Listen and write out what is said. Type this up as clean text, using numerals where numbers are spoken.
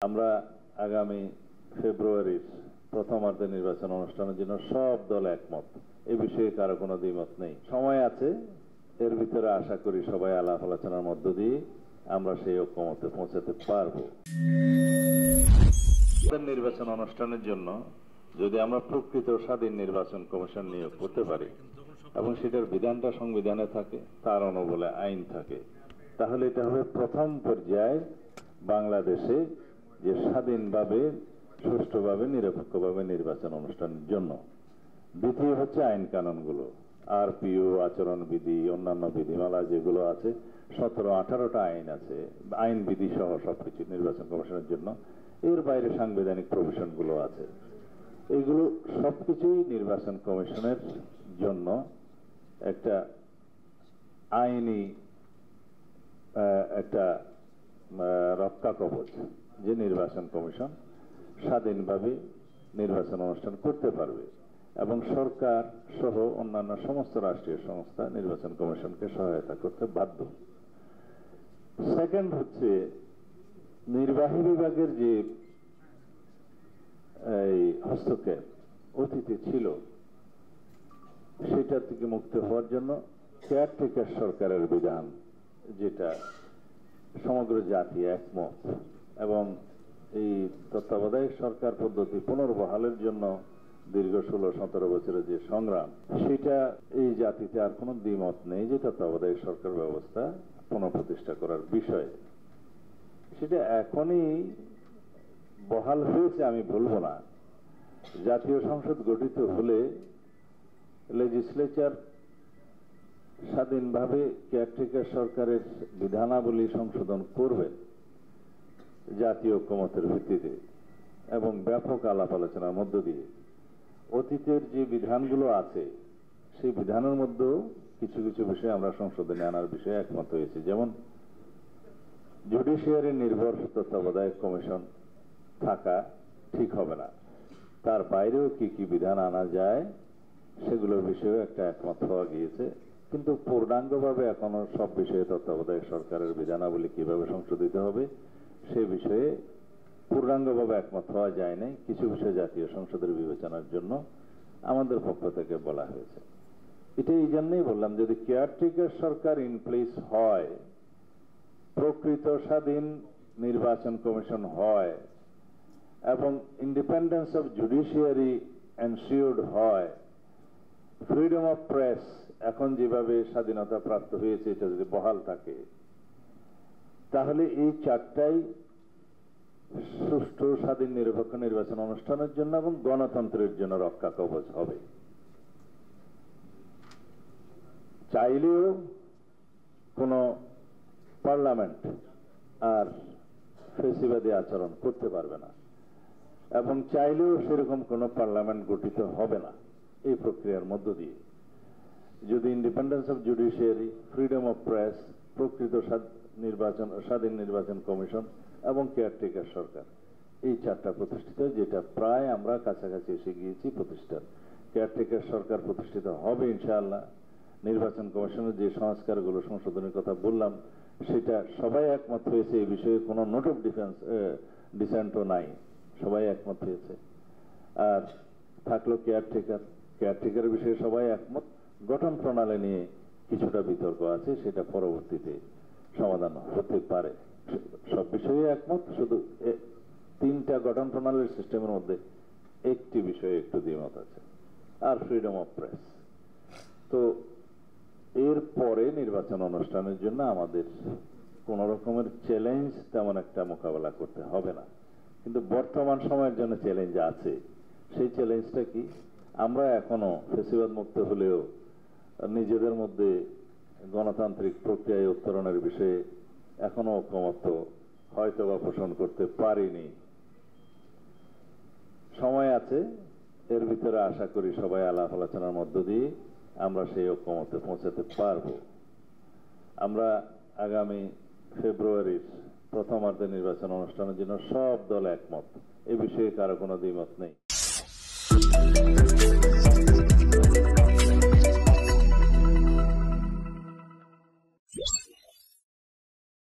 আমরা আগামী ফেব্রুয়ারির প্রথমার্ধে নির্বাচন অনুষ্ঠানের জন্য সব দল একমত। এ বিষয়ে কারো কোনো দ্বিমত নেই। সময় আছে, এর ভিতরে আশা করি সবাই আলাপ আলোচনার মধ্য দিয়ে আমরা সেই ঐক্যমতে পৌঁছাতে পারবো। নির্বাচন অনুষ্ঠানের জন্য যদি আমরা প্রকৃত স্বাধীন নির্বাচন কমিশন নিয়োগ করতে পারি এবং সেটার বিধানটা সংবিধানে থাকে, তার অনুবলে আইন থাকে, তাহলে এটা হবে প্রথম পর্যায়ে বাংলাদেশে যে স্বাধীনভাবে, সুষ্ঠুভাবে, নিরপেক্ষভাবে নির্বাচন অনুষ্ঠানের জন্য। দ্বিতীয় হচ্ছে আইন কানুনগুলো, আরপিও, আচরণবিধি, অন্যান্য বিধিমালা যেগুলো আছে, 17-18টা আইন আছে, আইন বিধি সহ সবকিছু নির্বাচন কমিশনের জন্য। এর বাইরে সাংবিধানিক প্রভিশনগুলো আছে। এগুলো সবকিছুই নির্বাচন কমিশনের জন্য একটা আইনি একটা রক্ষা কবচ, যে নির্বাচন কমিশন স্বাধীনভাবে নির্বাচন অনুষ্ঠান করতে পারবে এবং সরকার সহ অন্যান্য সমস্ত রাষ্ট্রীয় সংস্থা নির্বাচন কমিশনকে সহায়তা করতে বাধ্য। সেকেন্ড হচ্ছে নির্বাহী বিভাগের যে এই হস্তক্ষেপ অতীতে ছিল, সেটা থেকে মুক্ত হওয়ার জন্য কেয়ারটেকার সরকারের বিধান, যেটা সমগ্র জাতি একমত, এবং এই তত্ত্বাবধায়ক সরকার পদ্ধতি পুনর্বহালের জন্য দীর্ঘ 16-17 বছরের যে সংগ্রাম, সেটা এই জাতিতে আর কোনো দ্বিমত নেই যে তত্ত্বাবধায়ক সরকার ব্যবস্থা পুনঃপ্রতিষ্ঠা করার বিষয়ে। সেটা এখনই বহাল হয়েছে আমি বলবো না। জাতীয় সংসদ গঠিত হলে লেজিসলেচার স্বাধীনভাবে কেয়ারটেকার সরকারের বিধানাবলী সংশোধন করবে জাতীয় ঐক্যমতের ভিত্তিতে এবং ব্যাপক আলাপ আলোচনার মধ্য দিয়ে। অতীতের যে বিধানগুলো আছে সেই বিধানের মধ্যেও কিছু কিছু বিষয় আমরা সংশোধনে আনার বিষয়ে একমত হয়েছি। যেমন জুডিশিয়ারি নির্ভর তত্ত্বাবধায়ক কমিশন থাকা ঠিক হবে না, তার বাইরেও কি কি বিধান আনা যায় সেগুলোর বিষয়েও একটা একমত হওয়া গিয়েছে। কিন্তু পূর্ণাঙ্গভাবে এখনো সব বিষয়ে তত্ত্বাবধায়ক সরকারের বিধানাবলী কিভাবে সংশোধিত হবে সে বিষয়ে পূর্ণাঙ্গভাবে একমত হওয়া যায় নাই। কিছু বিষয় জাতীয় সংসদের বিবেচনার জন্য আমাদের পক্ষ থেকে বলা হয়েছে। এটা এই জন্যই বললাম, যদি কেয়ারটেকার সরকার ইন প্লেস হয়, প্রকৃত স্বাধীন নির্বাচন কমিশন হয় এবং ইন্ডিপেন্ডেন্স অফ জুডিশিয়ারি এনশিওর্ড হয়, ফ্রিডম অফ প্রেস এখন যেভাবে স্বাধীনতা প্রাপ্ত হয়েছে এটা যদি বহাল থাকে, তাহলে এই চারটাই সুষ্ঠু স্বাধীন নিরপেক্ষ নির্বাচন অনুষ্ঠানের জন্য এবং গণতন্ত্রের জন্য রক্ষা কবচ হবে। চাইলেও কোন পার্লামেন্ট আর ফেসিবাদী আচরণ করতে পারবে না এবং চাইলেও সেরকম কোন পার্লামেন্ট গঠিত হবে না এই প্রক্রিয়ার মধ্য দিয়ে। যদি independence of judiciary, freedom of press, প্রকৃত স্বাধীন নির্বাচন কমিশন এবং কেয়ারটেকার সরকার, এই চারটা প্রতিষ্ঠিত, যেটা প্রায় আমরা কাছাকাছি এসে গিয়েছি প্রতিষ্ঠার। কেয়ারটেকার সরকার প্রতিষ্ঠিত হবে ইনশাআল্লাহ। নির্বাচন কমিশনের যে সংস্কারগুলো, সংশোধনের কথা বললাম, সেটা সবাই একমত হয়েছে। এই বিষয়ে কোনো নোট অফ ডিসেন্টও নাই, সবাই একমত হয়েছে। আর থাকলো কেয়ারটেকারের বিষয়ে সবাই একমত। গঠন প্রণালী নিয়ে কিছুটা বিতর্ক আছে, সেটা পরবর্তীতে সমাধান হতে পারে। সব বিষয়ে একমত, শুধু 3টা গঠন প্রণালীর সিস্টেমের মধ্যে একটি বিষয়ে একটু দ্বিমত আছে, আর ফ্রিডম অফ প্রেস। তো এর পরে নির্বাচন অনুষ্ঠানের জন্য আমাদের কোন রকমের চ্যালেঞ্জ তেমন একটা মোকাবেলা করতে হবে না। কিন্তু বর্তমান সময়ের জন্য চ্যালেঞ্জ আছে। সেই চ্যালেঞ্জটা কি? আমরা এখনো ফেসিবাদ মুক্ত হলেও নিজেদের মধ্যে গণতান্ত্রিক প্রক্রিয়ায় উত্তরণের বিষয়ে এখনো ঐক্যমত্য হয়তো বা পোষণ করতে পারিনি। সময় আছে, এর ভিতরে আশা করি সবাই আলাপ আলোচনার মধ্য দিয়ে আমরা সেই ঐক্যমতে পৌঁছাতে পারবো। আমরা আগামী ফেব্রুয়ারির প্রথমার্ধে নির্বাচন অনুষ্ঠানের জন্য সব দল একমত। এ বিষয়ে কারো কোনো দ্বিমত নেই।